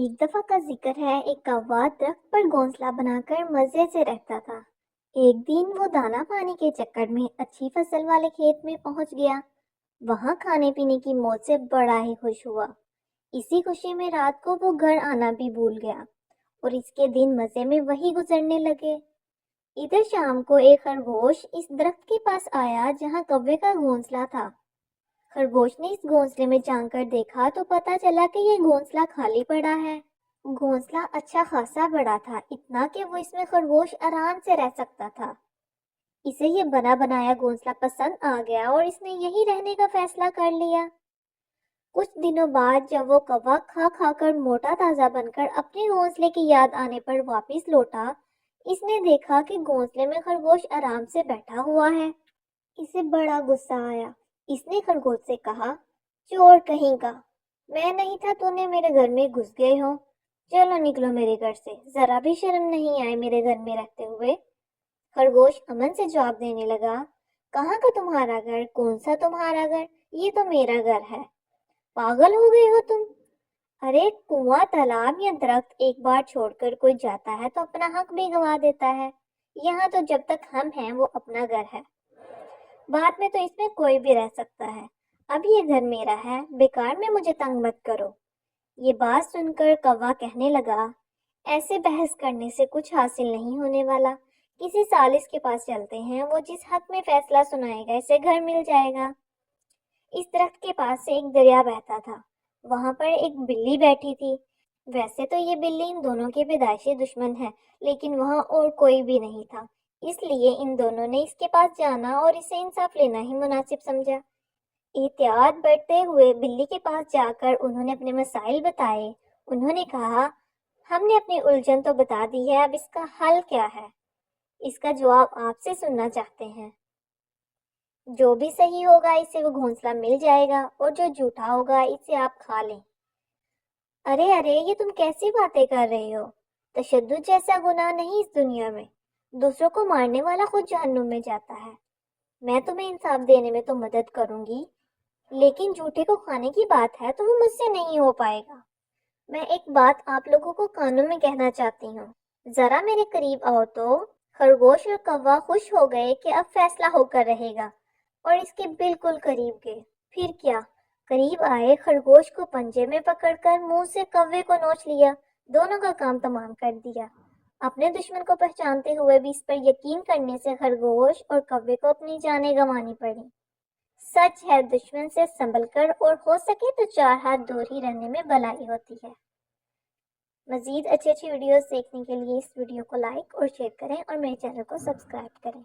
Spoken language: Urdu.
ایک دفعہ کا ذکر ہے، ایک کوا درخت پر گھونسلہ بنا کر مزے سے رہتا تھا۔ ایک دن وہ دانا پانی کے چکر میں اچھی فصل والے کھیت میں پہنچ گیا۔ وہاں کھانے پینے کی موج سے بڑا ہی خوش ہوا۔ اسی خوشی میں رات کو وہ گھر آنا بھی بھول گیا اور اس کے دن مزے میں وہی گزرنے لگے۔ ادھر شام کو ایک خرگوش اس درخت کے پاس آیا جہاں کوے کا گھونسلہ تھا۔ خرگوش نے اس گھونسلے میں جان کر دیکھا تو پتا چلا کہ یہ گھونسلہ خالی پڑا ہے۔ گھونسلہ اچھا خاصا بڑا تھا، اتنا کہ وہ اس میں خرگوش آرام سے رہ سکتا تھا۔ اسے یہ بنا بنایا گھونسلہ پسند آ گیا اور اس نے یہی رہنے کا فیصلہ کر لیا۔ کچھ دنوں بعد جب وہ کوا کھا کھا کر موٹا تازہ بن کر اپنے گھونسلے کی یاد آنے پر واپس لوٹا، اس نے دیکھا کہ گھونسلے میں خرگوش آرام سے بیٹھا ہوا ہے۔ اسے بڑا غصہ آیا۔ اس نے خرگوش سے کہا، چور کہیں کا، میں نہیں تھا تو نے میرے گھر میں گھس گئے ہو، چلو نکلو میرے گھر سے، ذرا بھی شرم نہیں آئے میرے گھر میں رہتے ہوئے۔ خرگوش امن سے جواب دینے لگا، کہاں کا تمہارا گھر، کون سا تمہارا گھر، یہ تو میرا گھر ہے، پاگل ہو گئے ہو تم؟ ارے کنواں، تالاب یا درخت ایک بار چھوڑ کر کوئی جاتا ہے تو اپنا حق بھی گنوا دیتا ہے، یہاں تو جب تک ہم ہیں وہ اپنا گھر ہے، بعد میں تو اس میں کوئی بھی رہ سکتا ہے، اب یہ گھر میرا ہے، بیکار میں مجھے تنگ مت کرو۔ یہ بات سن کر کوا کہنے لگا، ایسے بحث کرنے سے کچھ حاصل نہیں ہونے والا، کسی ثالث کے پاس چلتے ہیں، وہ جس حق میں فیصلہ سنائے گا اسے گھر مل جائے گا۔ اس درخت کے پاس سے ایک دریا بہتا تھا، وہاں پر ایک بلی بیٹھی تھی۔ ویسے تو یہ بلی ان دونوں کے پیدائشی دشمن ہے، لیکن وہاں اور کوئی بھی نہیں تھا، اس لیے ان دونوں نے اس کے پاس جانا اور اسے انصاف لینا ہی مناسب سمجھا۔ احتیاط برتتے ہوئے بلی کے پاس جا کر انہوں نے اپنے مسائل بتائے۔ انہوں نے کہا، ہم نے اپنی الجھن تو بتا دی ہے، اب اس کا حل کیا ہے؟ اس کا جواب آپ سے سننا چاہتے ہیں۔ جو بھی صحیح ہوگا اسے وہ گھونسلہ مل جائے گا اور جو جھوٹا ہوگا اسے آپ کھا لیں۔ ارے یہ تم کیسی باتیں کر رہے ہو؟ تشدد جیسا گناہ نہیں اس دنیا میں، دوسروں کو مارنے والا خود جہنم میں جاتا ہے۔ میں تمہیں انصاف دینے میں تو مدد کروں گی، لیکن جھوٹے کو کھانے کی بات ہے تو وہ مجھ سے نہیں ہو پائے گا۔ میں ایک بات آپ لوگوں کو کانوں میں کہنا چاہتی ہوں، ذرا میرے قریب آؤ تو۔ خرگوش اور کوا خوش ہو گئے کہ اب فیصلہ ہو کر رہے گا اور اس کے بالکل قریب گئے۔ پھر کیا، قریب آئے، خرگوش کو پنجے میں پکڑ کر منہ سے کوے کو نوچ لیا، دونوں کا کام تمام کر دیا۔ اپنے دشمن کو پہچانتے ہوئے بھی اس پر یقین کرنے سے خرگوش اور کوے کو اپنی جانیں گنوانی پڑی۔ سچ ہے، دشمن سے سنبھل کر اور ہو سکے تو 4 ہاتھ دور ہی رہنے میں بھلائی ہوتی ہے۔ مزید اچھی ویڈیوز دیکھنے کے لیے اس ویڈیو کو لائک اور شیئر کریں اور میرے چینل کو سبسکرائب کریں۔